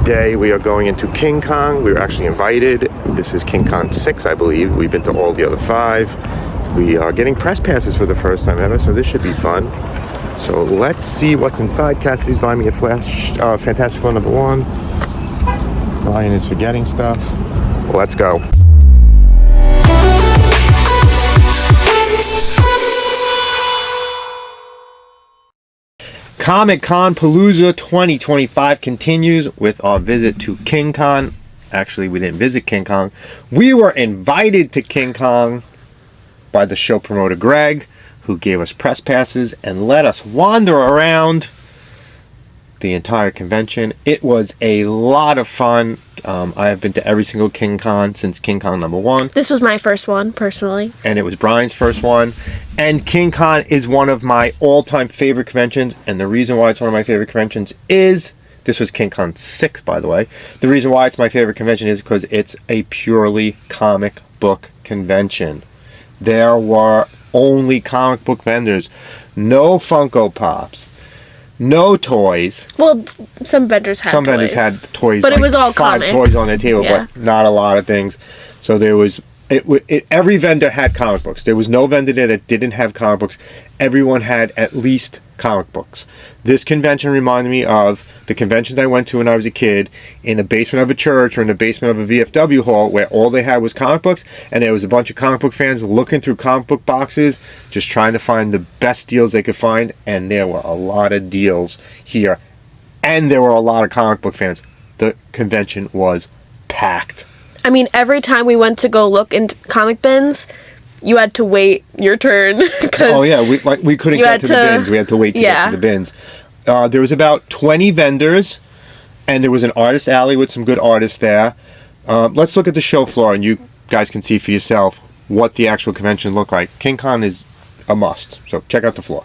Today we are going into King Kong. We were actually invited. This is King Kong 6, I believe. We've been to all the other 5. We are getting press passes for the first time ever, so this should be fun. So let's see what's inside. Cassidy's buying me a Fantastic Four #1. Ryan is forgetting stuff. Let's go. Comic Conpalooza 2025 continues with our visit to King Kong. Actually, we didn't visit King Kong. We were invited to King Kong by the show promoter Greg, who gave us press passes and let us wander around the entire convention. It was a lot of fun. I have been to every single King Kong since King Kong #1. This was my first one, personally. And it was Brian's first one. And King Kong is one of my all-time favorite conventions. And the reason why it's one of my favorite conventions is... This was King Kong 6, by the way. The reason why it's my favorite convention is because it's a purely comic book convention. There were only comic book vendors. No Funko Pops. No toys. Well, some vendors had toys. Some vendors had toys. But like it was all 5 comics. toys on their table, Yeah. but not a lot of things. So there was... every vendor had comic books. There was no vendor there that didn't have comic books. Everyone had at least comic books. This convention reminded me of the conventions I went to when I was a kid in the basement of a church or in the basement of a VFW hall where all they had was comic books, and there was a bunch of comic book fans looking through comic book boxes just trying to find the best deals they could find, and there were a lot of deals here. And there were a lot of comic book fans. The convention was packed. I mean, every time we went to go look in comic bins, you had to wait your turn. Oh yeah, we couldn't get to the bins. We had to wait to get to the bins. There was about 20 vendors, and there was an artist alley with some good artists there. Let's look at the show floor, and you guys can see for yourself what the actual convention looked like. King Kong is a must, so check out the floor.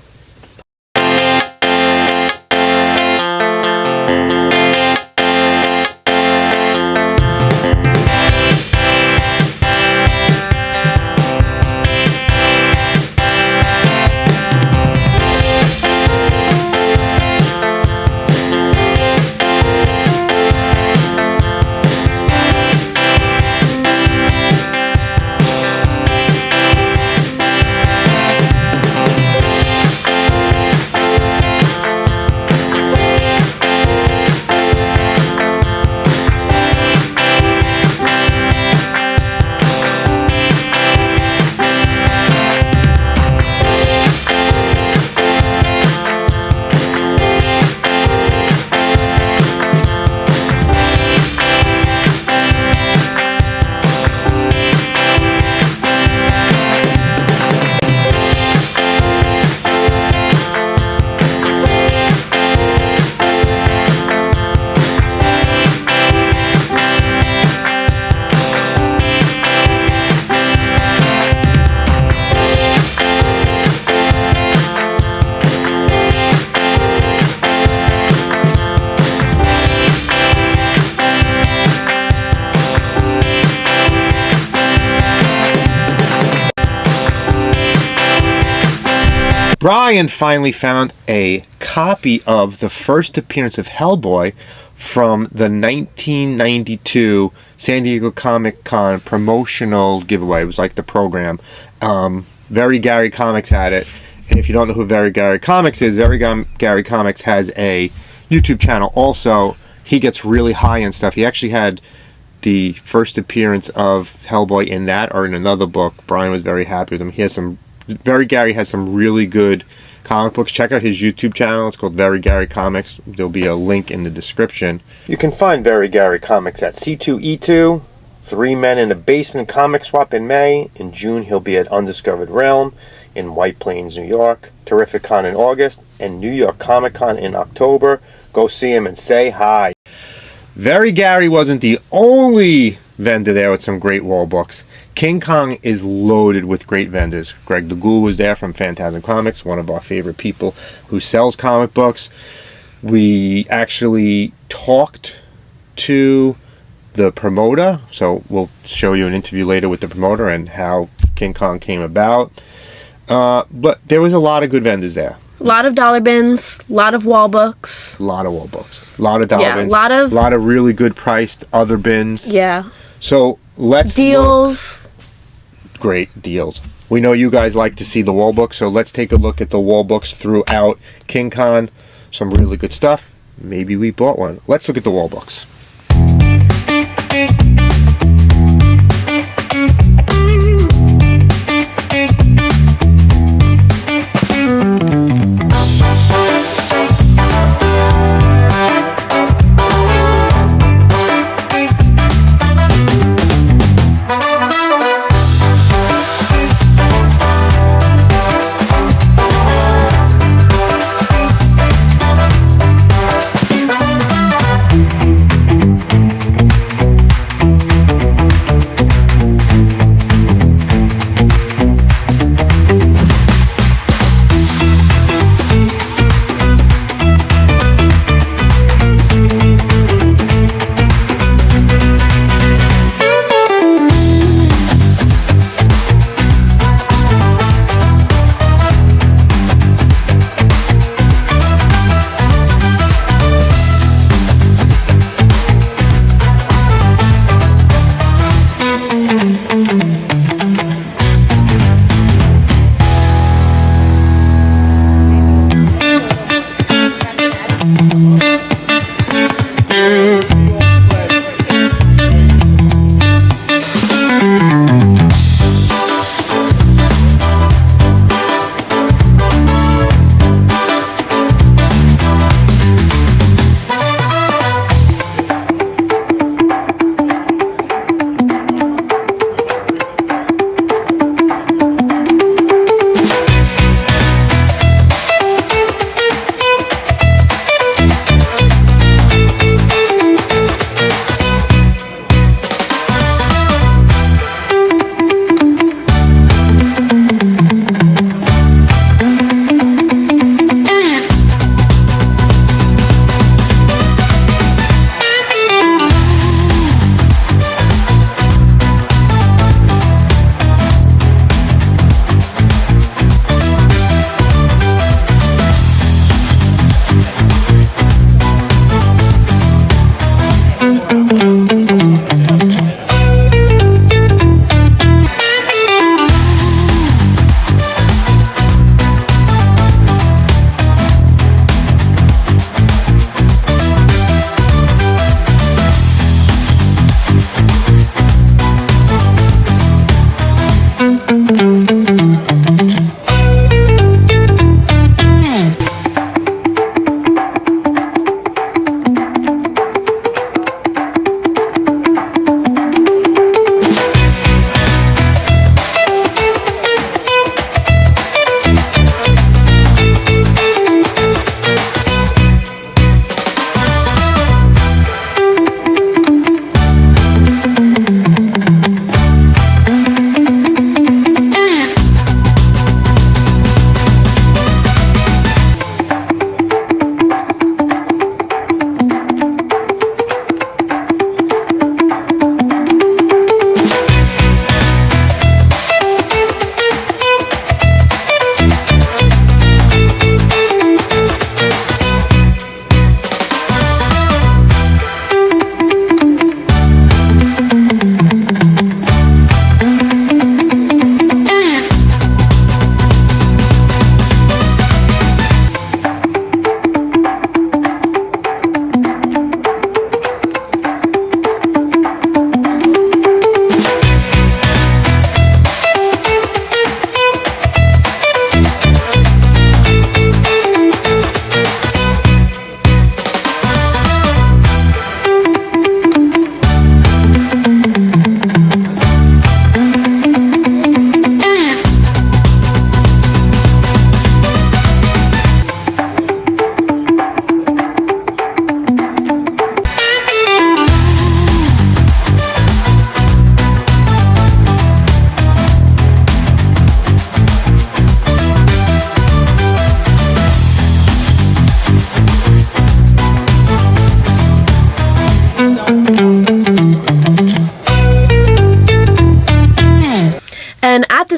Brian finally found a copy of the first appearance of Hellboy from the 1992 San Diego Comic Con promotional giveaway. It was like the program. Very Gary Comics had it. And if you don't know who Very Gary Comics is, Very Gary Comics has a YouTube channel also. He gets really high and stuff. He actually had the first appearance of Hellboy in that or in another book. Brian was very happy with him. He has some... Very Gary has some really good comic books. Check out his YouTube channel. It's called Very Gary Comics. There'll be a link in the description. You can find Very Gary Comics at C2E2, 3 Men in a Basement Comic Swap in May. In June, he'll be at Undiscovered Realm in White Plains, New York. Terrific Con in August, and New York Comic Con in October. Go see him and say hi. Very Gary wasn't the only vendor there with some great wall books. King Kong is loaded with great vendors. Greg the Ghoul was there from Phantasm Comics, one of our favorite people who sells comic books. We actually talked to the promoter, so we'll show you an interview later with the promoter and how King Kong came about. But there was a lot of good vendors there. A lot of dollar bins, a lot of wall books. A lot of wall books. A lot of dollar Yeah, bins. a lot of really good priced other bins. Yeah. So let's Deals. Great deals. We know you guys like to see the wall books, so let's take a look at the wall books throughout King Con. Some really good stuff. Maybe we bought one. Let's look at the wall books.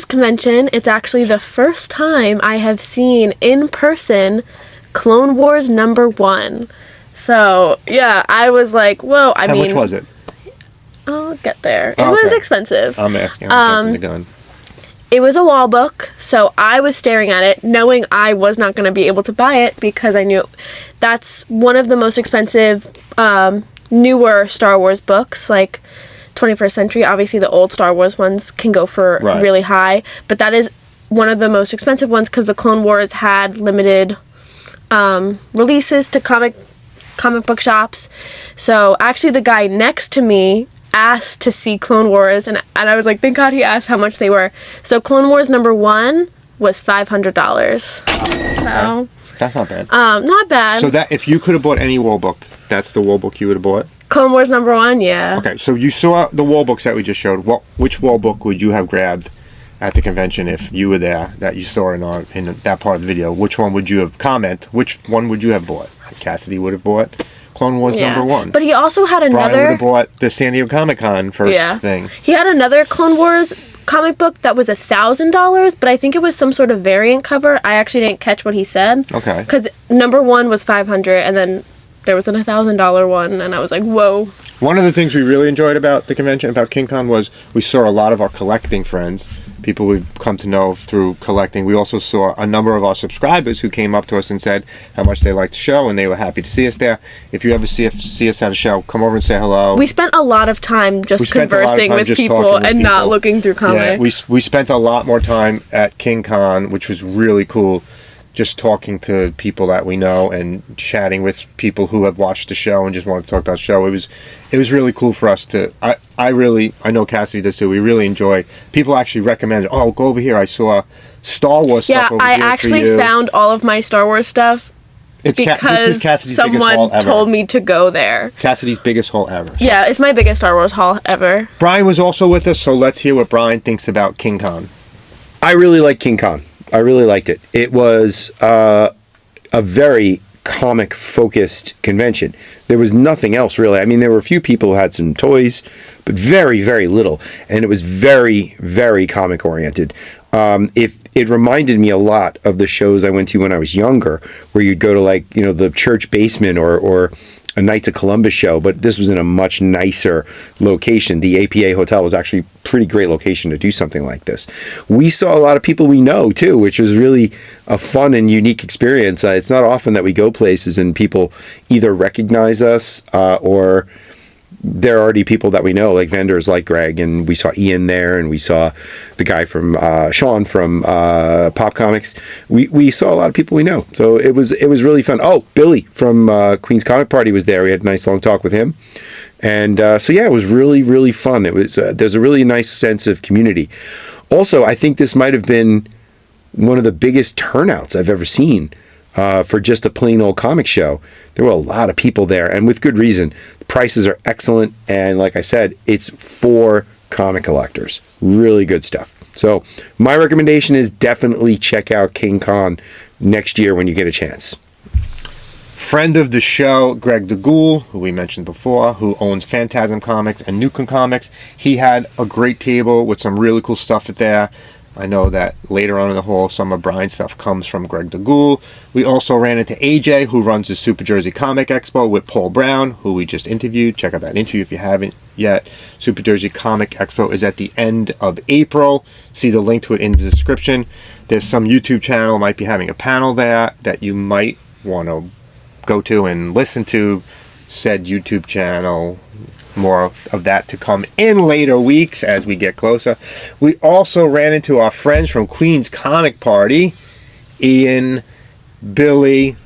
convention, it's actually the first time I have seen in person Clone Wars #1. So, yeah, I was like, whoa, I mean... How much was it? I'll get there. It was expensive. I'm asking. I'm jumping the gun. It was a wall book, so I was staring at it, knowing I was not going to be able to buy it because I knew that's one of the most expensive, newer Star Wars books, like 21st century. Obviously, the old Star Wars ones can go for really high, but that is one of the most expensive ones because the Clone Wars had limited releases to comic book shops. So actually, the guy next to me asked to see Clone Wars, and I was like, thank God he asked how much they were. So Clone Wars #1 was $500. So that's not bad. Not bad. So that if you could have bought any wall book, that's the wall book you would have bought? Clone Wars #1, yeah. Okay, so you saw the wall books that we just showed. Which wall book would you have grabbed at the convention if you were there, that you saw in that part of the video? Which one would you have which one would you have bought? Cassidy would have bought Clone Wars #1. But he also had another... Brian would have bought the San Diego Comic Con first thing. He had another Clone Wars comic book that was $1,000, but I think it was some sort of variant cover. I actually didn't catch what he said. Okay. Because #1 was $500, and then there was an $1,000 one, and I was like, whoa. One of the things we really enjoyed about the convention, about KingCon, was we saw a lot of our collecting friends, people we've come to know through collecting. We also saw a number of our subscribers who came up to us and said how much they liked the show, and they were happy to see us there. If you ever see us at a show, come over and say hello. We spent a lot of time just conversing with people and not looking through comics. Yeah, we spent a lot more time at KingCon, which was really cool, just talking to people that we know and chatting with people who have watched the show and just want to talk about the show. It was really cool for us to... I know Cassidy does too. We really enjoy... People actually recommended, oh, go over here. I saw Star Wars stuff over here for you. Yeah, I actually found all of my Star Wars stuff because someone told me to go there. Cassidy's biggest haul ever. So. Yeah, it's my biggest Star Wars haul ever. Brian was also with us, so let's hear what Brian thinks about KingCon. I really like KingCon. I really liked it. It was a very comic-focused convention. There was nothing else, really. I mean, there were a few people who had some toys, but very, very little. And it was very, very comic-oriented. It reminded me a lot of the shows I went to when I was younger, where you'd go to, like, the church basement or a Knights of Columbus show, but this was in a much nicer location. The APA Hotel was actually a pretty great location to do something like this. We saw a lot of people we know, too, which was really a fun and unique experience. It's not often that we go places and people either recognize us or there are already people that we know, like vendors like Greg, and we saw Ian there, and we saw the guy from Sean from Pop Comics. We saw a lot of people we know, so it was really fun. Oh, Billy from Queen's Comic Party was there. We had a nice long talk with him, and so yeah, it was really, really fun. It was there's a really nice sense of community. Also, I think this might have been one of the biggest turnouts I've ever seen for just a plain old comic show. There were a lot of people there, and with good reason. The prices are excellent, and like I said, it's for comic collectors. Really good stuff. So my recommendation is definitely check out KingCon next year when you get a chance. Friend of the show, Greg DeGoul, who we mentioned before, who owns Phantasm Comics and Newcomb Comics. He had a great table with some really cool stuff there. I know that later on in the haul, some of Brian's stuff comes from Greg DeGoul. We also ran into AJ, who runs the Super Jersey Comic Expo with Paul Brown, who we just interviewed. Check out that interview if you haven't yet. Super Jersey Comic Expo is at the end of April. See the link to it in the description. There's some YouTube channel might be having a panel there that you might want to go to and listen to. Said YouTube channel. More of that to come in later weeks as we get closer. We also ran into our friends from Queen's Comic Party, Ian, Billy.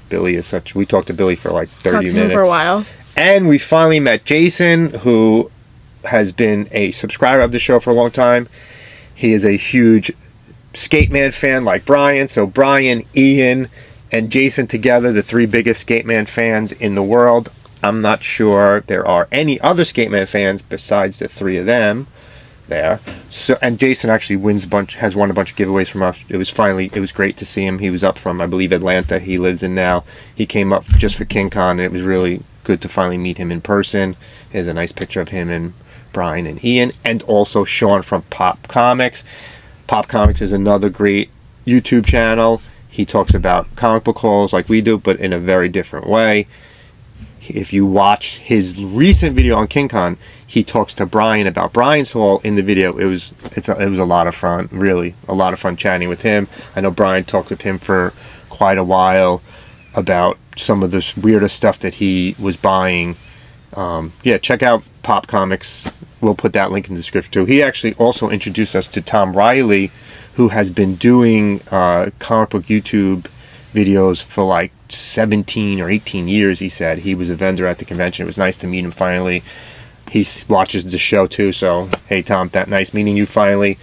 Billy is such... We talked to Billy for like 30 minutes. For a while. And we finally met Jason, who has been a subscriber of the show for a long time. He is a huge Skateman fan like Brian. So Brian, Ian, and Jason together, the three biggest Skateman fans in the world. I'm not sure there are any other Skateman fans besides the three of them there. So, and Jason actually has won a bunch of giveaways from us. It was great to see him. He was up from, I believe, Atlanta. He lives in now. He came up just for KingCon, and it was really good to finally meet him in person. Here's a nice picture of him and Brian and Ian, and also Sean from Pop Comics. Pop Comics is another great YouTube channel. He talks about comic book hauls like we do, but in a very different way. If you watch his recent video on King Con, he talks to Brian about Brian's haul in the video. It was a lot of fun, really a lot of fun chatting with him. I know Brian talked with him for quite a while about some of this weirdest stuff that he was buying. Yeah, check out Pop Comics. We'll put that link in the description too. He actually also introduced us to Tom Riley, who has been doing comic book YouTube videos for like 17 or 18 years. He said he was a vendor at the convention. It was nice to meet him finally. He watches the show too, so hey Tom, that nice meeting you finally.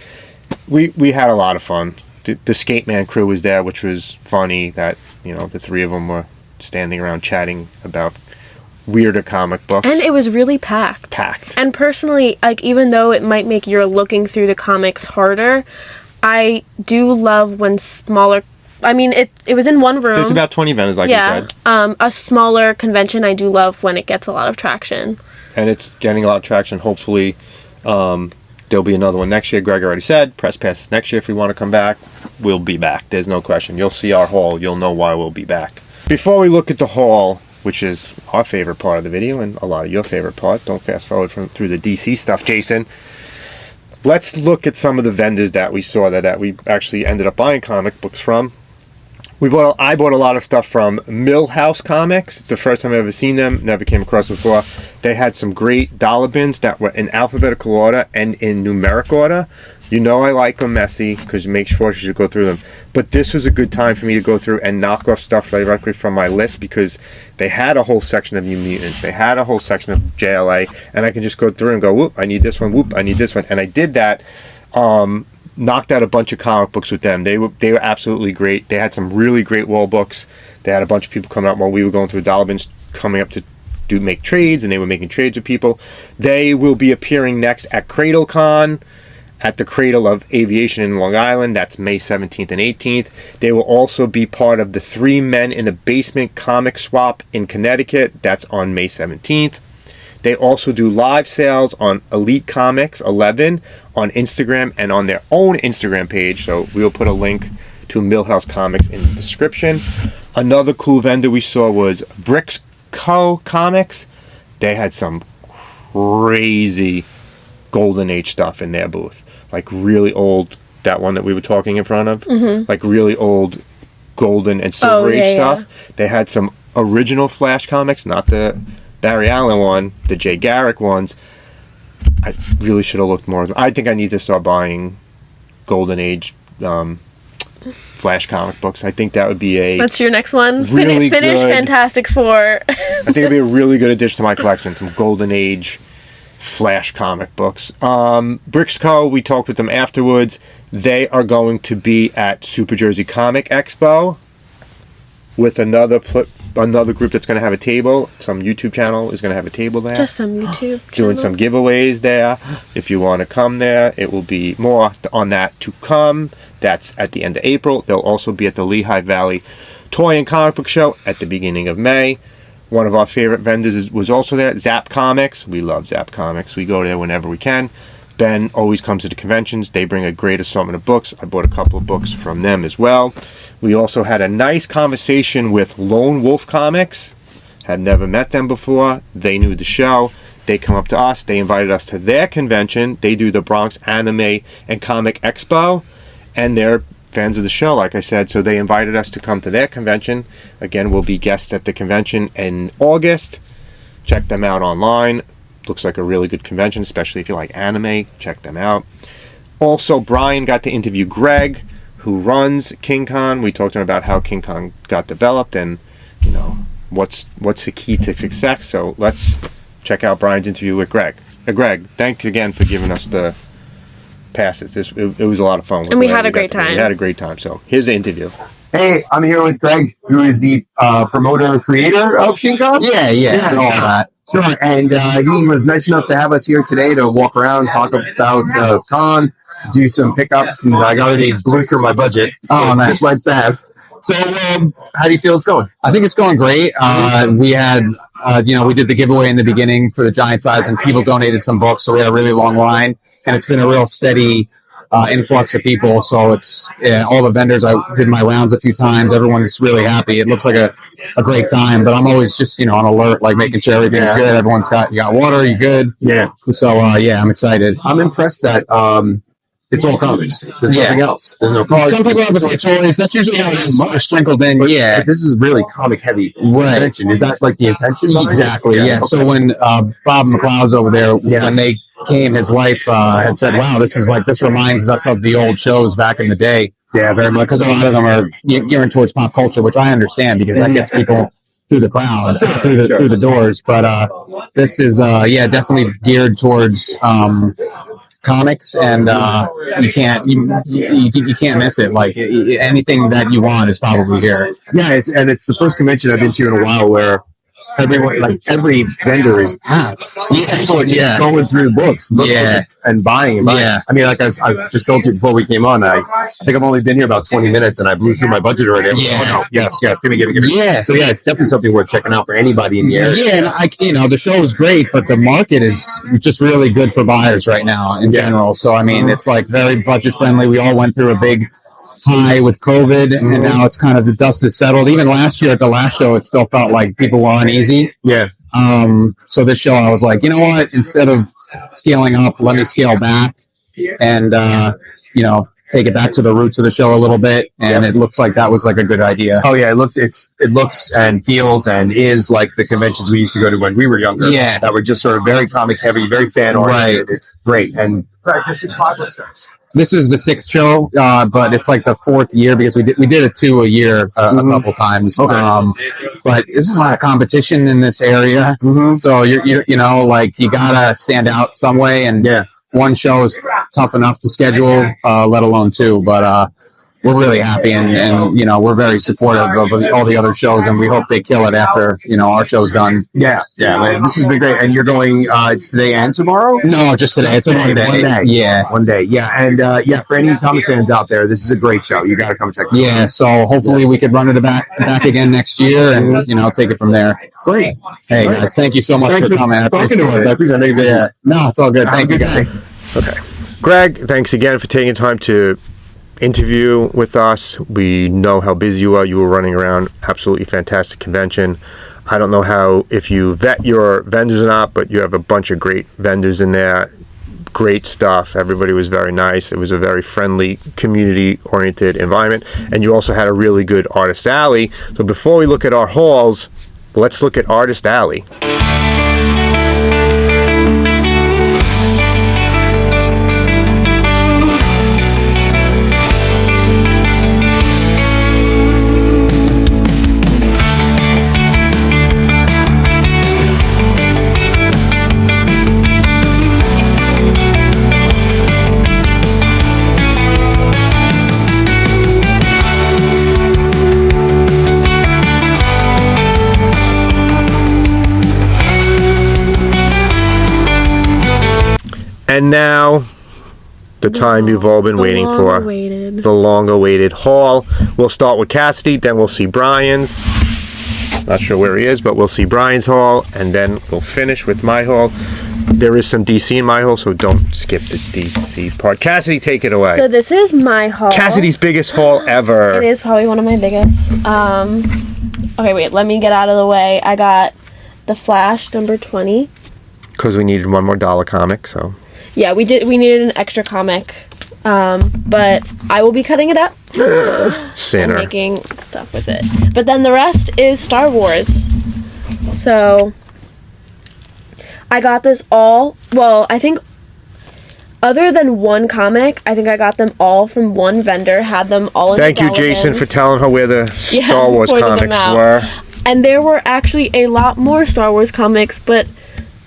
We had a lot of fun. The Skate Man crew was there, which was funny that, you know, the three of them were standing around chatting about weirder comic books. And it was really packed. And personally, like, even though it might make your looking through the comics harder, I do love when smaller, I mean, it was in one room. There's about 20 vendors, like you said. A smaller convention, I do love when it gets a lot of traction. And it's getting a lot of traction. Hopefully, there'll be another one next year. Greg already said, press passes next year if we want to come back. We'll be back. There's no question. You'll see our haul. You'll know why we'll be back. Before we look at the haul, which is our favorite part of the video and a lot of your favorite part, don't fast forward through the DC stuff, Jason. Let's look at some of the vendors that we saw that we actually ended up buying comic books from. I bought a lot of stuff from Millhouse Comics. It's the first time I've ever seen them. Never came across before. They had some great dollar bins that were in alphabetical order and in numeric order. You know I like them messy because it makes sure you should go through them. But this was a good time for me to go through and knock off stuff directly from my list because they had a whole section of New Mutants. They had a whole section of JLA. And I can just go through and go, whoop, I need this one. Whoop, I need this one. And I did that. Knocked out a bunch of comic books with them. They were absolutely great. They had some really great wall books. They had a bunch of people coming out while we were going through dollar bins coming up to make trades, and they were making trades with people. They will be appearing next at CradleCon at the Cradle of Aviation in Long Island. That's May 17th and 18th. They will also be part of the Three Men in a Basement comic swap in Connecticut. That's on May 17th. They also do live sales on Elite Comics 11 on Instagram and on their own Instagram page. So we'll put a link to Millhouse Comics in the description. Another cool vendor we saw was BRIXCO Comics. They had some crazy Golden Age stuff in their booth. Like really old, that one that we were talking in front of. Mm-hmm. Like really old Golden and Silver Age stuff. Yeah. They had some original Flash comics, not the Barry Allen one, the Jay Garrick ones. I really should have looked more. I think I need to start buying Golden Age Flash comic books. I think that would be a... That's your next one? Really Finish good, Fantastic Four. I think it would be a really good addition to my collection. Some Golden Age Flash comic books. BRIXCO, we talked with them afterwards. They are going to be at Super Jersey Comic Expo with another group that's going to have a table. Some YouTube channel is going to have a table there. Just some YouTube doing some giveaways there. If you want to come there, it will be more on that to come. That's at the end of April. They'll also be at the Lehigh Valley Toy and Comic Book Show at the beginning of May. One of our favorite vendors was also there, Zap Comics. We love Zap Comics. We go there whenever we can. Ben always comes to the conventions. They bring a great assortment of books. I bought a couple of books from them as well. We also had a nice conversation with Lone Wolf Comics. Had never met them before. They knew the show. They come up to us. They invited us to their convention. They do the Bronx Anime and Comic Expo. And they're fans of the show, like I said. So they invited us to come to their convention. Again, we'll be guests at the convention in August. Check them out online. Looks like a really good convention, especially if you like anime. Check them out. Also, Brian got to interview Greg, who runs King Con. We talked to him about how King Con got developed and, you know, what's the key to success. So let's check out Brian's interview with Greg. Greg, thanks again for giving us the passes. It was a lot of fun. And we had a great time. We had a great time. So here's the interview. Hey, I'm here with Greg, who is the promoter, creator of King Con. Yeah, and all that. Sure, and he was nice enough to have us here today to walk around, talk about the con, do some pickups, and I already blew through my budget. So nice. Just went fast. So, how do you feel it's going? I think it's going great. We had, we did the giveaway in the beginning for the giant size, and people donated some books, so we had a really long line, and it's been a real steady influx of people. So it's all the vendors. I did my rounds a few times. Everyone's really happy. It looks like a great time. But I'm always just on alert, like making sure everything's good. Everyone's got water. You good? Yeah. So I'm excited. I'm impressed that it's all comics. There's nothing else. There's no cards. Some people have a few toys. That's usually how it is sprinkled in. But this is really comic heavy. Right. Is that like the intention? Exactly. Yeah. So when Bob McLeod's over there, when they came, his wife had said, "Wow, this reminds us of the old shows back in the day." Yeah, very much. Because a lot of them are gearing towards pop culture, which I understand because that gets people through the crowd, through the doors. But this is definitely geared towards comics, and you can't miss it. Like anything that you want is probably here. Yeah, it's the first convention I've been to in a while where everyone, like every vendor is packed. People are just going through books and buying. Yeah. I mean, like I just told you before we came on, I think I've only been here about 20 minutes and I blew through my budget already. Yes, give me. Yeah. So it's definitely something worth checking out for anybody in the area. Yeah, and the show is great, but the market is just really good for buyers right now in general. So I mean, it's like very budget friendly. We all went through a big high with COVID, and now it's kind of the dust is settled. Even last year at the last show, it still felt like people were uneasy. Yeah. So this show, I was like, you know what? Instead of scaling up, let me scale back and take it back to the roots of the show a little bit. And it looks like that was like a good idea. Oh yeah, it looks and feels and is like the conventions we used to go to when we were younger. Yeah. That were just sort of very comic heavy, very fan oriented. Right. It's great. And This is 5 or 6. This is the 6th show, but it's like the 4th year because we did it 2 a year a couple times. Okay. But there's a lot of competition in this area, so you gotta stand out some way. And one show is tough enough to schedule, let alone 2. But we're really happy, and we're very supportive of all the other shows, and we hope they kill it after our show's done. Yeah, man, this has been great. And you're going it's today and tomorrow? No, just today. It's a one day. Yeah, one day. Yeah, and for any comic fans out there, this is a great show. You got to come check it out. Yeah, so hopefully we could run it back again next year, and take it from there. Great. Hey guys, thank you so much for coming. I talking to us. I appreciate it. Yeah, no, it's all good. Thank you guys. Okay, Greg, thanks again for taking time to interview with us. We know how busy you are. You were running around. Absolutely fantastic convention. I don't know if you vet your vendors or not, but you have a bunch of great vendors in there. Great stuff. Everybody was very nice. It was a very friendly, community-oriented environment. And you also had a really good Artist Alley. So before we look at our halls, let's look at Artist Alley. And now, the time you've all been waiting for. The long-awaited haul. We'll start with Cassidy, then we'll see Brian's. Not sure where he is, but we'll see Brian's haul, and then we'll finish with my haul. There is some DC in my haul, so don't skip the DC part. Cassidy, take it away. So this is my haul. Cassidy's biggest haul ever. It is probably one of my biggest. Okay, wait, let me get out of the way. I got The Flash, number 20. Because we needed one more dollar comic, so... Yeah, we needed an extra comic, but I will be cutting it up Sinner. and making stuff with it. But then the rest is Star Wars. So I got this all, I think other than one comic, I think I got them all from one vendor, had them all in Thank you, Jason, for telling her where the Star Wars comics were. And there were actually a lot more Star Wars comics, but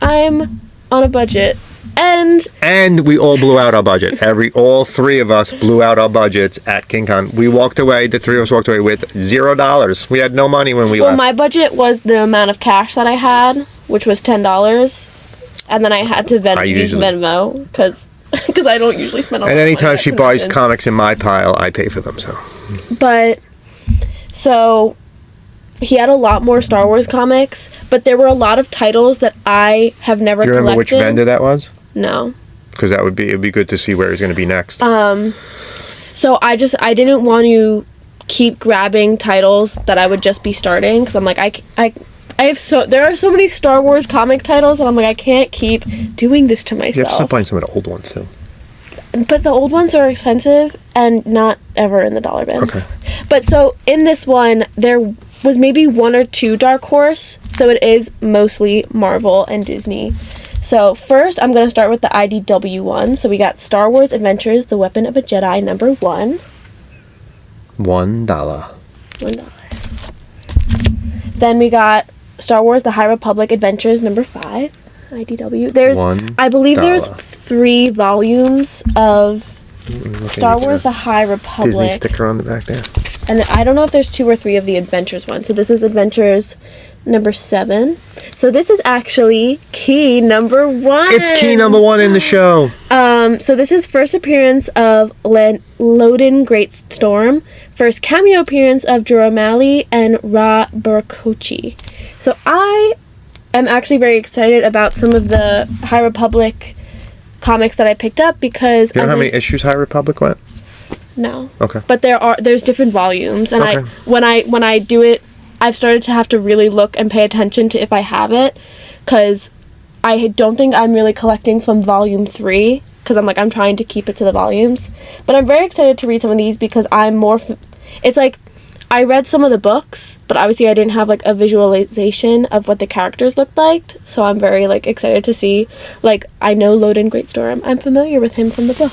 I'm on a budget. And we all blew out our budget. All 3 of us blew out our budgets at King Con. We walked away, the 3 of us walked away with $0. We had no money when we left. Well, my budget was the amount of cash that I had, which was $10. And then I had to use Venmo, because I don't usually spend a lot of money. And anytime she buys conventions. comics in my pile, I pay for them, so. But, so... He had a lot more Star Wars comics, but there were a lot of titles that I have never collected. Do you remember which vendor that was? No. Because it'd be good to see where he's going to be next. So I didn't want to keep grabbing titles that I would just be starting, because I'm like, there are so many Star Wars comic titles, and I'm like, I can't keep doing this to myself. You have to stop buying some of the old ones too. But the old ones are expensive and not ever in the dollar bins. Okay. But so in this one, there was maybe one or two Dark Horse, so it is mostly Marvel and Disney. So first, I'm going to start with the IDW one. So we got Star Wars Adventures, The Weapon of a Jedi, number 1. $1. $1. Then we got Star Wars The High Republic Adventures number 5, IDW. There's I believe there's 3 volumes of Star Wars The High Republic. Disney sticker on the back there. And I don't know if there's 2 or 3 of the Adventures one. So this is Adventures number 7. So this is actually key number 1. It's key number 1 in the show. So this is first appearance of Loden Greatstorm, first cameo appearance of Drew O'Malley and Ra Burakochi. So I am actually very excited about some of the High Republic comics that I picked up, because You know how many issues High Republic went? No. Okay. But there's different volumes, and Okay. when I do it, I've started to have to really look and pay attention to if I have it, because I don't think I'm really collecting from volume 3, because I'm trying to keep it to the volumes. But I'm very excited to read some of these, because I'm more it's like I read some of the books, but obviously I didn't have like a visualization of what the characters looked like, so I'm very like excited to see. Like, I know Loden Greatstorm, I'm familiar with him from the book.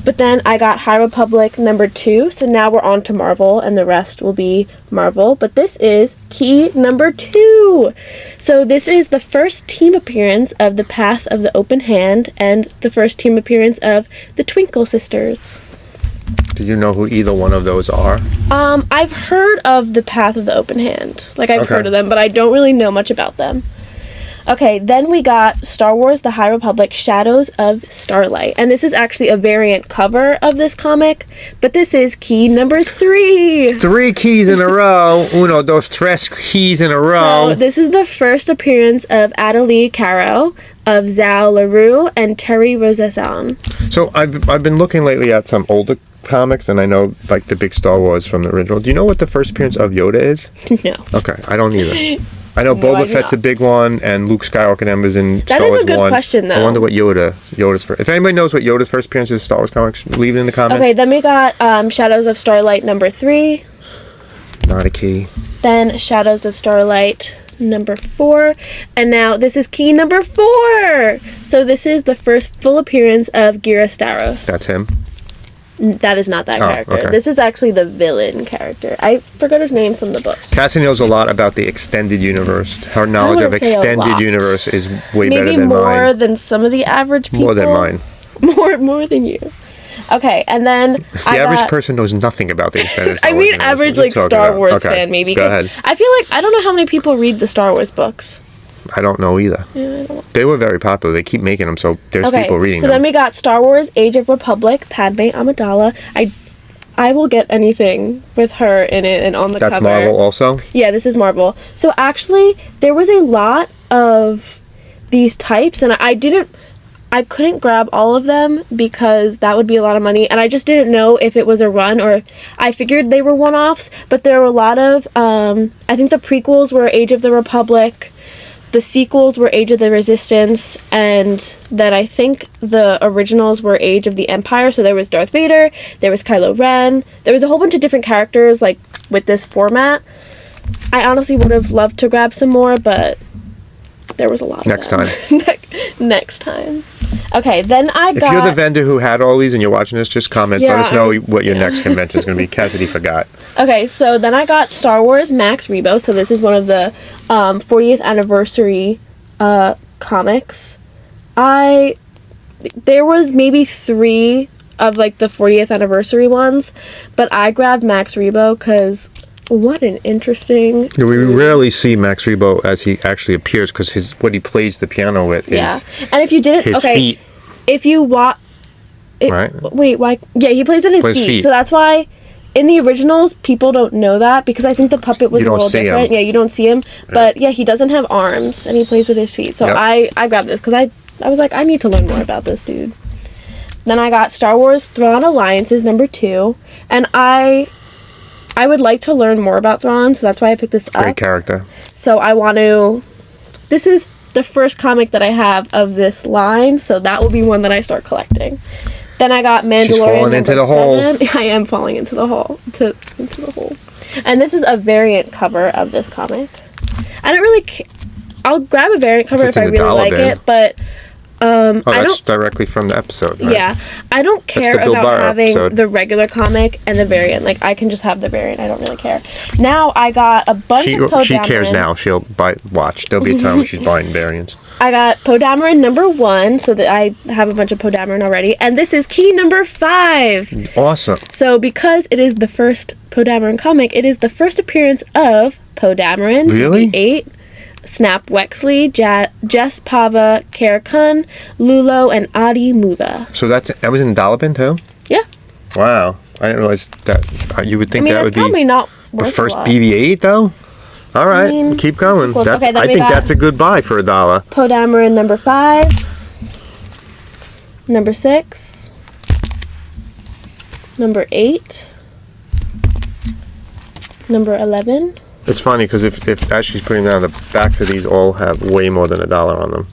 But then I got High Republic number 2, so now we're on to Marvel, and the rest will be Marvel. But this is key number 2. So this is the first team appearance of the Path of the Open Hand, and the first team appearance of the Twinkle Sisters. Did you know who either one of those are? I've heard of the Path of the Open Hand. Like, I've heard of them, but I don't really know much about them. Okay, then we got Star Wars The High Republic Shadows of Starlight. And this is actually a variant cover of this comic, but this is key number 3. 3 keys in a row. Uno, dos, tres keys in a row. So this is the first appearance of Adelie Caro, of Zhao LaRue, and Terry Rosazan. So I've been looking lately at some older comics, and I know like the big Star Wars from the original. Do you know what the first appearance of Yoda is? No. Okay, I don't either. I know No, Boba I do Fett's a not. big one, and Luke Skywalker was in That Star is Wars a good 1. question, though. I wonder what Yoda's first. If anybody knows what Yoda's first appearance is in Star Wars comics, leave it in the comments. Okay, then we got Shadows of Starlight number 3. Not a key. Then Shadows of Starlight number 4. And now this is key number 4. So this is the first full appearance of Gira Staros. That's him. That is not that character. okay. This is actually the villain character. I forgot his name from the book. Cassidy knows a lot about the extended universe. Her knowledge of wouldn't say a extended lot. universe is way Maybe better than more mine. than some of the average people. More than mine. More than you. Okay, and then The average person knows nothing about the extended Star I Wars mean, universe. average What are you like talking Star about? Wars Okay, fan maybe. Go 'cause ahead. I feel like I don't know how many people read the Star Wars books. I don't know either. They were very popular. They keep making them, so there's Okay, people reading so them. then we got Star Wars: Age of Republic, Padme Amidala. I will get anything with her in it and on the That's cover. Marvel also? Yeah, this is Marvel. So actually, there was a lot of these types, and I couldn't grab all of them because that would be a lot of money, and I just didn't know if it was a run, or I figured they were one-offs, but there were a lot of, I think the prequels were Age of the Republic, the sequels were Age of the Resistance, and then I think the originals were Age of the Empire. So there was Darth Vader, there was Kylo Ren, there was a whole bunch of different characters like with this format. I honestly would have loved to grab some more, but there was a lot Next of them. Next time. Okay, then I got... If you're the vendor who had all these and you're watching this, just comment. Let Yeah, us know what your next convention is going to be. Cassidy forgot. Okay, so then I got Star Wars Max Rebo. So this is one of the 40th anniversary comics. There was maybe 3 of like the 40th anniversary ones, but I grabbed Max Rebo because what an interesting... We rarely see Max Rebo as he actually appears because what he plays the piano with is and if you didn't... his okay, feet. If you watch... Right? Wait, why? Yeah, he plays with his feet. So that's why in the originals, people don't know that because I think the puppet was You a don't little see different. him. Yeah, you don't see him. But yeah, he doesn't have arms and he plays with his feet. So Yep. I grabbed this because I was like, I need to learn more about this dude. Then I got Star Wars Thrawn Alliances #2, and I would like to learn more about Thrawn, so that's why I picked this up. Great character. So I want to. This is the first comic that I have of this line, so that will be one that I start collecting. Then I got Mandalorian. She's falling into the hole. I am falling into the hole. Into the hole. And this is a variant cover of this comic. I don't really. I'll grab a variant cover if I really like it, but Oh, I that's don't. directly from the episode, right? Yeah, I don't care the Bill about Burr having episode. the regular comic and the variant. Like, I can just have the variant. I don't really care. Now I got a bunch of Poe She cares Dameron. now. She'll watch. There'll be a time when she's buying variants. I got Poe Dameron #1, so that I have a bunch of Poe Dameron already. And this is key #5. Awesome. So because it is the first Poe Dameron comic, it is the first appearance of Poe Dameron. Really? 8, Snap Wexley, Jess Pava, Kara Kun, Lulo, and Adi Muva. So that was in the dollar bin too? Yeah. Wow. I didn't realize that. You would think I mean, that it's would be probably not the worth first a lot. BB-8 though? All right, mean, keep going. close. That's, Okay, then I we think got- that's a good buy for $1. Poe Dameron #5, #6, #8, #11. It's funny because if as she's putting down, the backs of these all have way more than $1 on them.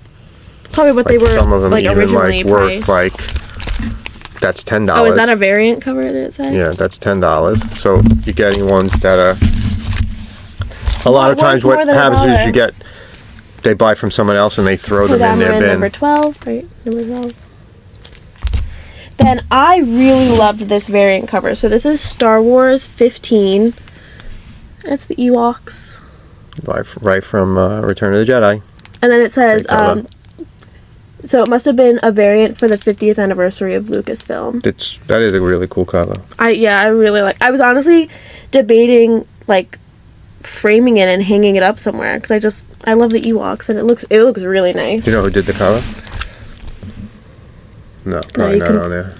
Probably what they Like were some of them like even originally like worth priced. like that's $10. Oh, is that a variant cover? Did it say? Yeah, that's $10. So you're getting ones that are. A lot of Worth times, what more than happens is $1. you get they buy from someone else and they throw Poe them in their Dameron bin. #12, right? #12. Then I really loved this variant cover. So this is Star Wars 15. That's the Ewoks. Right from Return of the Jedi. And then it says, Great cover. so it must have been a variant for the 50th anniversary of Lucasfilm. That is a really cool cover. I really like. I was honestly debating like framing it and hanging it up somewhere because I love the Ewoks and it looks really nice. Do you know who did the cover? No, probably you not can- on there.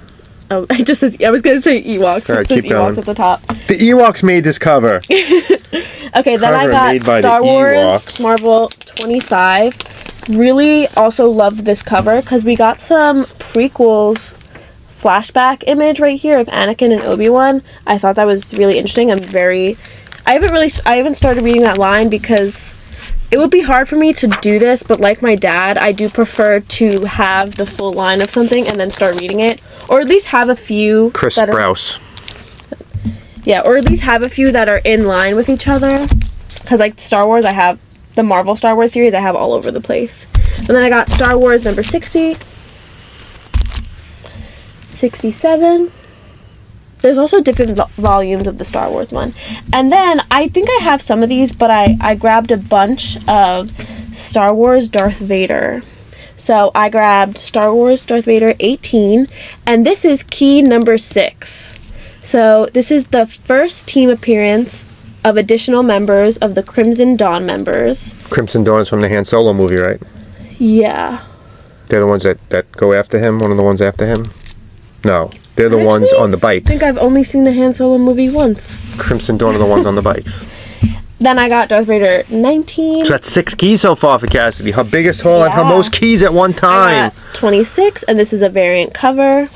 Oh, it just says. I was gonna say Ewoks. All right, It says keep Ewoks going. at the top. The Ewoks made this cover. Okay, then I Cover got made by the Star Wars Ewoks. Marvel 25. Really also loved this cover because we got some prequels flashback image right here of Anakin and Obi-Wan. I thought that was really interesting. I haven't started reading that line because it would be hard for me to do this, but like my dad, I do prefer to have the full line of something and then start reading it, or at least have a few Chris that are- Sprouse. yeah, or at least have a few that are in line with each other. Because, like, Star Wars, I have the Marvel Star Wars series, I have all over the place. And then I got Star Wars #60, 67. There's also different volumes of the Star Wars one. And then, I think I have some of these, but I grabbed a bunch of Star Wars Darth Vader. So, I grabbed Star Wars Darth Vader 18, and this is key #6. So, this is the first team appearance of additional members of the Crimson Dawn members. Crimson Dawn is from the Han Solo movie, right? Yeah. They're the ones that go after him. One of the ones after him. No, they're the ones Actually, on the bikes. I think I've only seen the Han Solo movie once. Crimson Dawn are the ones on the bikes. Then I got Darth Vader 19. So that's 6 keys so far for Cassidy. Her biggest haul and her Yeah. most keys at one I time. got 26, and this is a variant cover.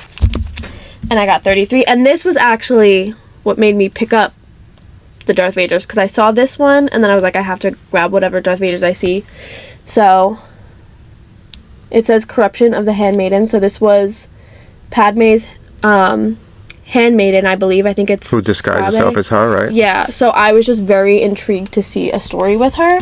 And I got 33, and this was actually what made me pick up the Darth Vaders, because I saw this one, and then I was like, I have to grab whatever Darth Vaders I see. So, it says Corruption of the Handmaiden, so this was Padme's handmaiden, I believe. I think it's Who disguised Sabe. herself as her, right? Yeah, so I was just very intrigued to see a story with her.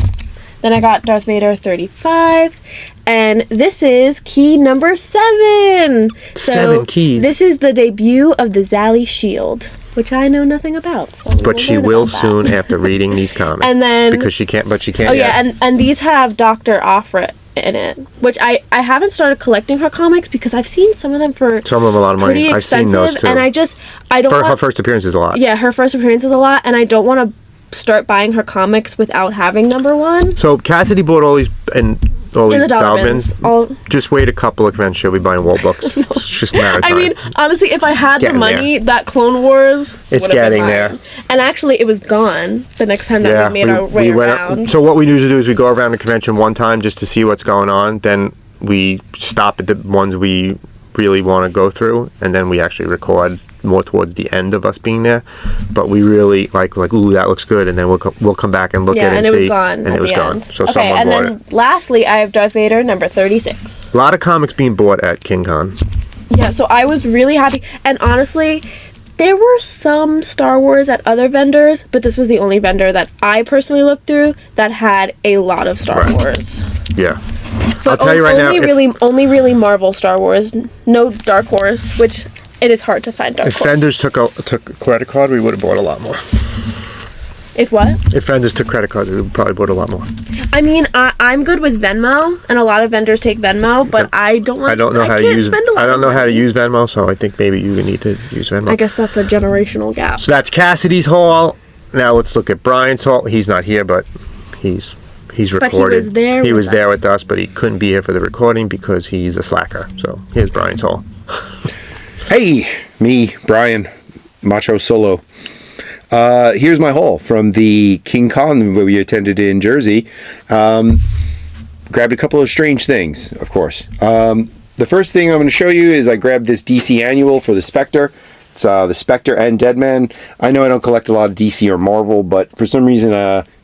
Then I got Darth Vader 35, and this is key #7. So 7 keys. This is the debut of the Zally Shield, which I know nothing about. So we But she learn will about that. soon after reading these comics. And then- because she can't. But she can't. Oh yet. yeah, and these have Dr. Offred in it, which I haven't started collecting her comics because I've seen some of them for some of them a lot of money. pretty I've seen expensive, those too. and I don't For her want, first appearance is a lot. yeah, her first appearance is a lot, and I don't want to start buying her comics without having #1 So Cassidy bought all these in the dollar dollar bins. All, Just wait a couple of events, she'll be buying wall books. It's just a matter of I time. mean, honestly, if I had Getting the money, that Clone Wars It's would have been getting there. mine. And actually, it was gone the next time that we made our way around. So what we usually do is we go around the convention one time just to see what's going on. Then we stop at the ones we really want to go through, and then we actually record more towards the end of us being there. But we really like ooh, that looks good, and then we'll come back and look at it and it see, was gone. and it was gone. So okay, someone and bought then it. lastly, I have Darth Vader number 36. A lot of comics being bought at King Con. Yeah, so I was really happy, and honestly, there were some Star Wars at other vendors, but this was the only vendor that I personally looked through that had a lot of Star Right. Wars. Yeah. But I'll tell you right now, only really Marvel Star Wars, no Dark Horse, which it is hard to find Dark if Horse. vendors took a credit card, we would have bought a lot more. If what? If vendors took credit cards, we would probably bought a lot more. I mean, I'm good with Venmo, and a lot of vendors take Venmo, but I don't want. I don't know how to use. Spend a lot I don't of know how to money. use Venmo, so I think maybe you need to use Venmo. I guess that's a generational gap. So that's Cassidy's haul. Now let's look at Brian's haul. He's not here, but he's recording. But he was there. He with was there us. with us, but he couldn't be here for the recording because he's a slacker. So here's Brian's haul. Hey, me, Brian, Macho Solo. Here's my haul from the King Con where we attended in Jersey. Grabbed a couple of strange things, of course. The first thing I'm going to show you is I grabbed this DC annual for the Spectre. It's the Spectre and Deadman. I know I don't collect a lot of DC or Marvel, but for some reason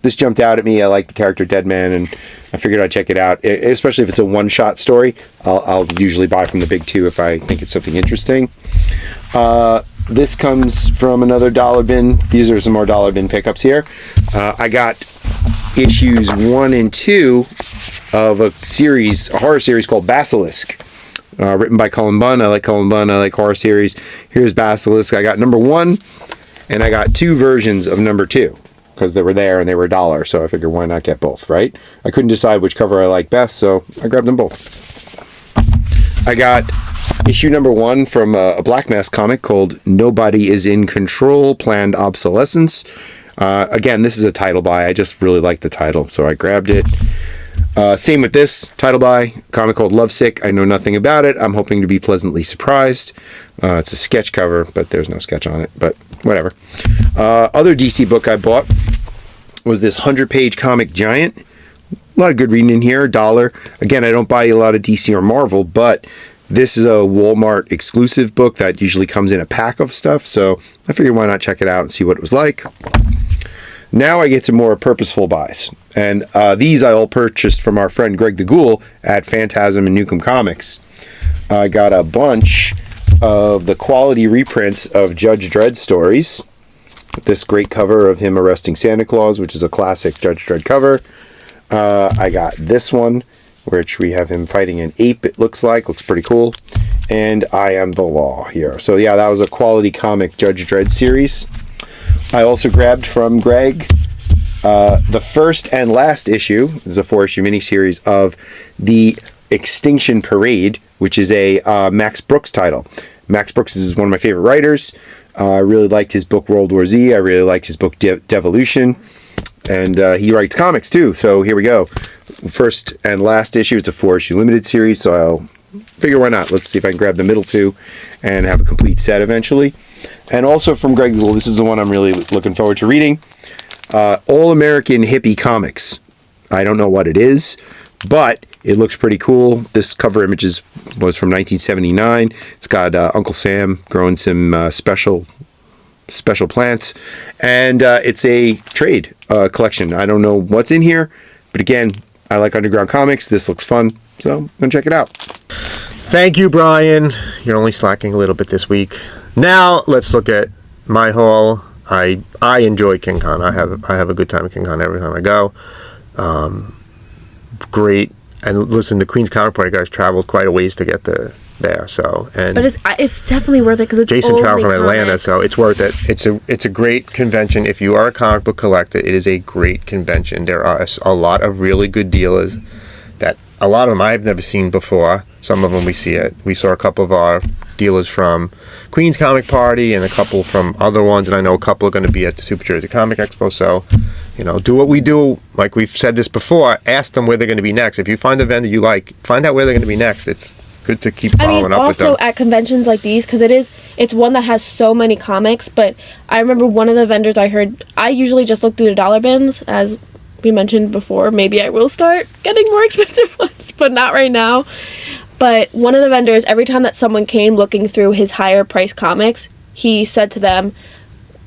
this jumped out at me. I like the character Deadman, and I figured I'd check it out. Especially if it's a one-shot story, I'll usually buy from the big two if I think it's something interesting. This comes from another dollar bin. These are some more dollar bin pickups here. I got issues 1 and 2 of a horror series called Basilisk. Written by Cullen Bunn. I like Cullen Bunn. I like horror series. Here's Basilisk. I got number 1, and I got 2 versions of number 2 because they were there and they were $1. So I figured, why not get both, right? I couldn't decide which cover I liked best, so I grabbed them both. I got issue number 1 from a Black Mask comic called Nobody is in Control, Planned Obsolescence. Again, this is a title buy. I just really like the title, so I grabbed it. Same with this title buy, comic called Lovesick. I know nothing about it. I'm hoping to be pleasantly surprised. It's a sketch cover, but there's no sketch on it, but whatever. Other DC book I bought was this 100-page comic Giant. A lot of good reading in here, $1. Again, I don't buy a lot of DC or Marvel, but this is a Walmart exclusive book that usually comes in a pack of stuff, so I figured why not check it out and see what it was like. Now I get to more purposeful buys, and these I all purchased from our friend Greg the Ghoul at Phantasm and Newcomb Comics. I got a bunch of the quality reprints of Judge Dredd stories. This great cover of him arresting Santa Claus, which is a classic Judge Dredd cover. I got this one, which we have him fighting an ape, it looks pretty cool. And I Am the Law here. So yeah, that was a quality comic Judge Dredd series. I also grabbed from Greg the first and last issue, this is a 4-issue miniseries, of The Extinction Parade, which is a Max Brooks title. Max Brooks is one of my favorite writers. I really liked his book World War Z. I really liked his book Devolution. And he writes comics too, so here we go. First and last issue, it's a 4-issue limited series, so I'll figure why not. Let's see if I can grab the middle 2 and have a complete set eventually. And also from Greg Gould, this is the one I'm really looking forward to reading. All American Hippie Comics. I don't know what it is, but it looks pretty cool. This cover image was from 1979. It's got Uncle Sam growing some special plants, and it's a trade collection. I don't know what's in here, but again, I like underground comics. This looks fun, so I'm gonna check it out. Thank you, Brian. You're only slacking a little bit this week. Now let's look at my haul. I enjoy King Con. I have a good time at King Con every time I go. Great, and listen, the Queen's Counterpart guys traveled quite a ways to get there. So, and But it's definitely worth it because it's Jason only traveled from Atlanta, comics. so it's worth it. It's a great convention. If you are a comic book collector, it is a great convention. There are a lot of really good dealers that a lot of them I've never seen before. Some of them we saw a couple of our dealers from Queen's Comic Party and a couple from other ones, and I know a couple are going to be at the Super Jersey Comic Expo. So, do what we do. Like we've said this before, ask them where they're going to be next. If you find a vendor you like, find out where they're going to be next. It's good to keep following up with them. Also at conventions like these, because it's one that has so many comics, but I remember one of the vendors I usually just look through the dollar bins, as we mentioned before. Maybe I will start getting more expensive ones, but not right now. But one of the vendors, every time that someone came looking through his higher price comics, he said to them,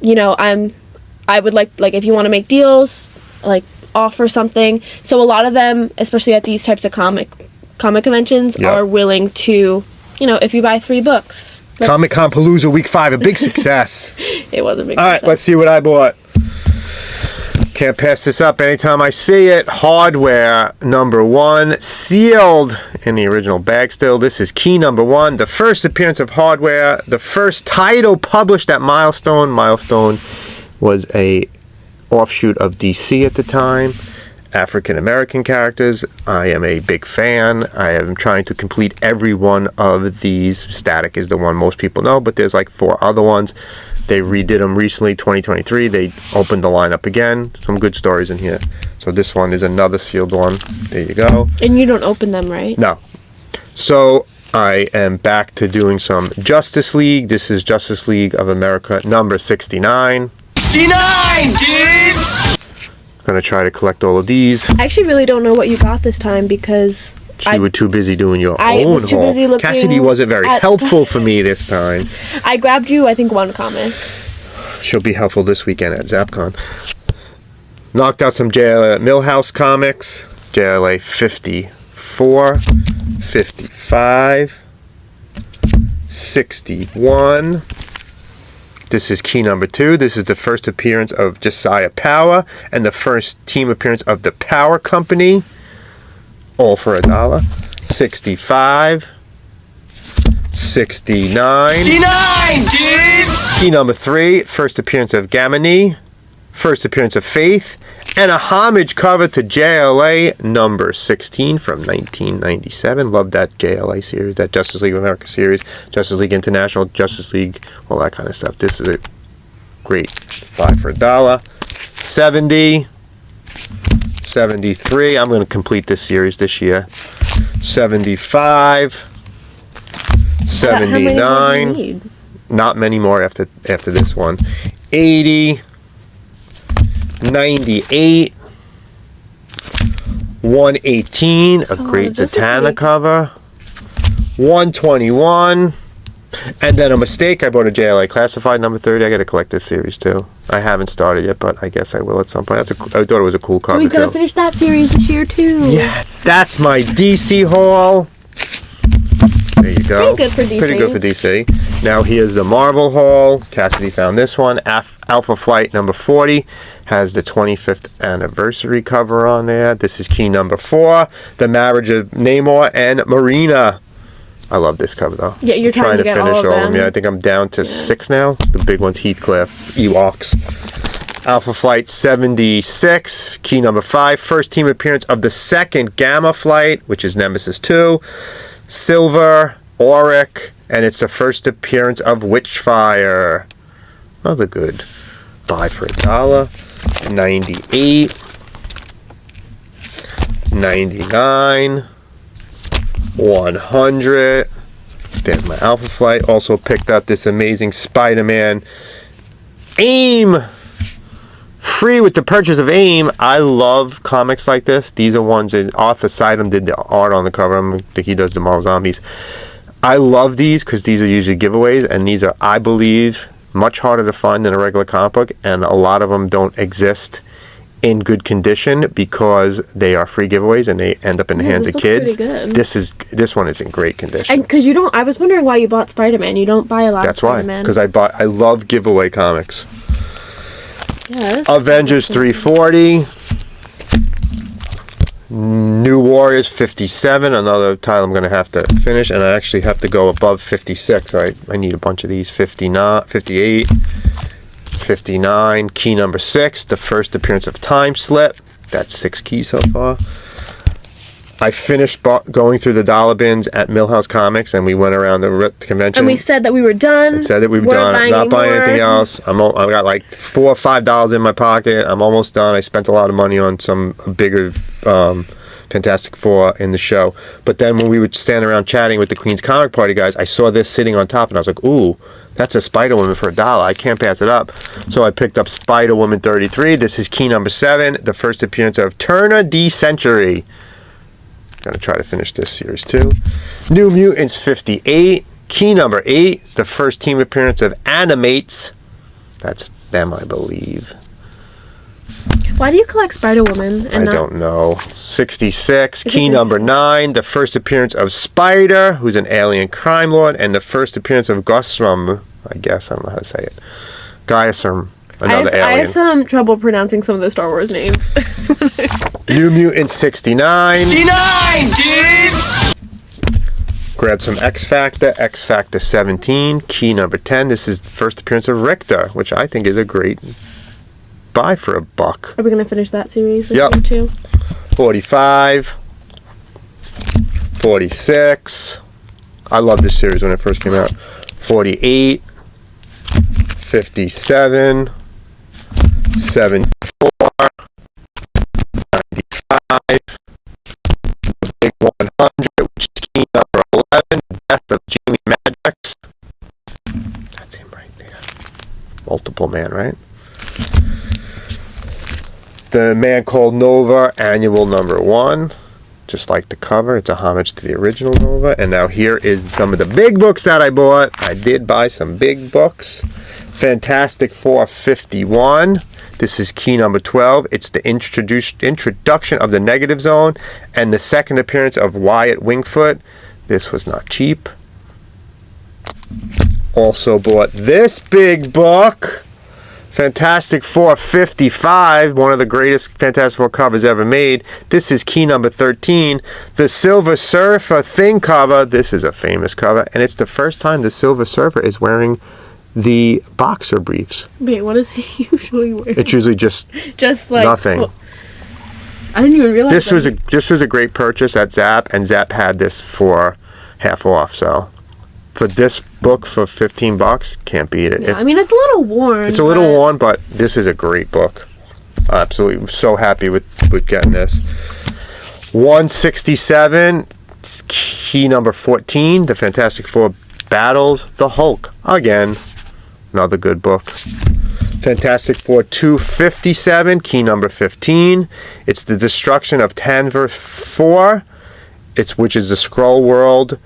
you know, I would like if you want to make deals, like offer something. So a lot of them, especially at these types of comic conventions, are willing to, you know, if you buy 3 books. Comic Conpalooza week 5, a big success. It was a big All success. right, let's see what I bought. Can't pass this up anytime I see it. Hardware number 1, sealed in the original bag still. This is key number 1, the first appearance of Hardware, the first title published at Milestone. Milestone was a offshoot of DC at the time. African American characters. I am a big fan. I am trying to complete every one of these. Static is the one most people know, but there's like 4 other ones. They redid them recently, 2023. They opened the lineup again. Some good stories in here. So this one is another sealed one. There you go. And you don't open them, right? No. So I am back to doing some Justice League. This is Justice League of America number 69. 69, dudes! Gonna try to collect all of these. I actually really don't know what you got this time because You were too busy doing your I own was too haul. busy looking Cassidy wasn't very at helpful for me this time. I grabbed you, I think, 1 comic. She'll be helpful this weekend at ZapCon. Knocked out some Millhouse Comics. JLA 54, 55, 61. This is key number 2. This is the first appearance of Josiah Power and the first team appearance of the Power Company. All for $1. 65, 69. 69, dudes! Key number 3, first appearance of Gamini, first appearance of Faith, and a homage cover to JLA number 16 from 1997. Love that JLA series, that Justice League of America series, Justice League International, Justice League, all that kind of stuff. This is a great buy for $1. 70, 73. I'm going to complete this series this year. 75, How many more do you 79. need? Not many more after this one. 80, 98, 118, a great this is Zatanna really- cover, 121, and then a mistake. I bought a JLA Classified number 30. I got to collect this series too. I haven't started yet, but I guess I will at some point. I thought it was a cool cover We've got to too. finish that series this year, too. Yes, that's my DC haul. There you go. Pretty good for DC. Pretty good for DC. Now here's the Marvel haul. Cassidy found this one. Alpha Flight number 40 has the 25th anniversary cover on there. This is key number 4, the marriage of Namor and Marina. I love this cover though. Yeah, you're trying to get finish all of them. Yeah, I think I'm down to 6 now. The big one's Heathcliff, Ewoks. Alpha Flight 76, key number 5, first team appearance of the second Gamma Flight, which is Nemesis 2. Silver, Auric, and it's the first appearance of Witchfire. Another good buy for $1. 98, 99, 100. There's my Alpha Flight. Also picked up this amazing Spider-Man AIM. Free with the purchase of AIM. I love comics like this. These are ones that Arthur Sidem did the art on the cover. I think he does the Marvel Zombies. I love these because these are usually giveaways, and these are, I believe, much harder to find than a regular comic book, and a lot of them don't exist in good condition because they are free giveaways and they end up in the hands this of looks kids. pretty good. This one is in great condition. And because you don't, I was wondering why you bought Spider-Man. You don't buy a lot That's of why, Spider-Man. because I love giveaway comics. Yeah, this- Avengers 340, New Warriors 57, another title I'm going to have to finish, and I actually have to go above 56. I need a bunch of these. 59, 58, 59, key number 6, the first appearance of Time Slip. That's 6 keys so far. I finished going through the dollar bins at Millhouse Comics, and we went around the convention. and we said that we were done. It said that we were Weren't done. Not buying anymore. anything else. I've got like $4 or $5 in my pocket. I'm almost done. I spent a lot of money on some bigger Fantastic Four in the show. But then when we were standing around chatting with the Queen's Comic Party guys, I saw this sitting on top, and I was like, ooh, that's a Spider-Woman for $1. I can't pass it up. So I picked up Spider-Woman 33. This is key number 7, the first appearance of Turner D. Century. going to try to finish this series too. New Mutants 58, key number 8, the first team appearance of Animates. That's them, I believe. Why do you collect Spider-Woman? I don't know. 66, key number 9, the first appearance of Spider, who's an alien crime lord, and the first appearance of Gosram, I guess, I don't know how to say it. Gaiasum, another alien. I have some trouble pronouncing some of the Star Wars names. New Mutant 69. 69, dudes! Grab some X Factor 17, key number 10. This is the first appearance of Richter, which I think is a great buy for $1. Are we going to finish that series? Yep. Too? 45. 46. I loved this series when it first came out. 48. 57. 74. 95. The Big 100, which is key number 11. Death of Jamie Madrox. That's him right there. Multiple man, right? The Man Called Nova, annual number 1. Just like the cover, it's a homage to the original Nova. And now here is some of the big books that I bought. I did buy some big books. Fantastic Four 51. This is key number 12. It's the introduction of the Negative Zone and the second appearance of Wyatt Wingfoot. This was not cheap. Also bought this big book. Fantastic Four 55, one of the greatest Fantastic Four covers ever made. This is key number 13. The Silver Surfer Thing cover. This is a famous cover, and it's the first time the Silver Surfer is wearing the boxer briefs. Wait, what does he usually wear? It's usually just like nothing. Well, I didn't even realize this was a great purchase at Zap, and Zap had this for half off. So for this book for $15, can't beat it. Yeah, I mean, it's a little worn. It's a little worn, but this is a great book. Absolutely, so happy with getting this. 167, key number 14, the Fantastic Four battles the Hulk again. Another good book. Fantastic Four 257, key number 15. It's the destruction of Tanver 4, which is the Skrull world,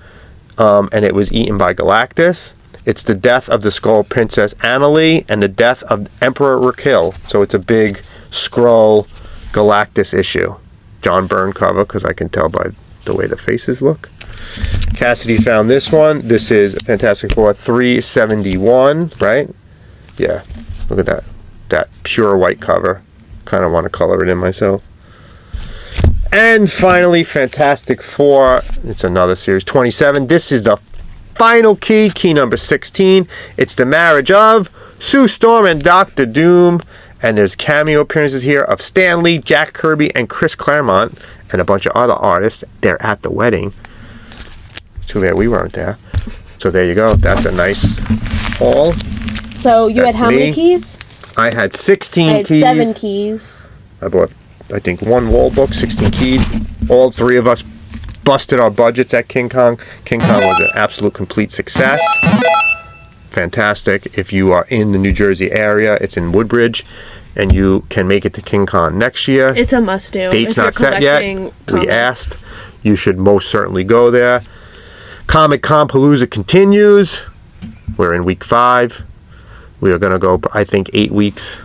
and it was eaten by Galactus. It's the death of the Skrull Princess Annalie and the death of Emperor Raquel. So it's a big Skrull Galactus issue. John Byrne cover, because I can tell by the way the faces look. Cassidy found this one. This is Fantastic Four 371, right? Yeah. Look at that. That pure white cover. Kind of want to color it in myself. And finally, Fantastic Four. It's another series. 27. This is the final key number 16. It's the marriage of Sue Storm and Dr. Doom. And there's cameo appearances here of Stan Lee, Jack Kirby, and Chris Claremont, and a bunch of other artists. They're at the wedding. Too bad we weren't there. So there you go. That's a nice haul. So you had how many keys? I had 16 I had keys. 7 keys. I bought, I think, 1 wall book, 16 keys. All 3 of us busted our budgets at King Kong. King Kong was an absolute complete success. Fantastic. If you are in the New Jersey area, it's in Woodbridge, and you can make it to King Kong next year. It's a must-do. Date's not set yet. We asked. You should most certainly go there. Comic Conpalooza continues. We're in week 5. We are going to go, I think, 8 weeks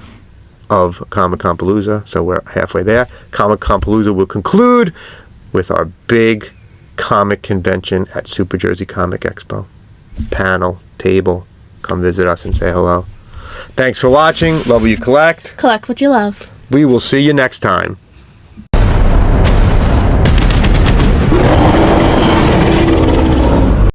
of Comic Conpalooza, so we're halfway there. Comic Conpalooza will conclude with our big comic convention at Super Jersey Comic Expo. Panel, table, come visit us and say hello. Thanks for watching. Love what you collect. Collect what you love. We will see you next time.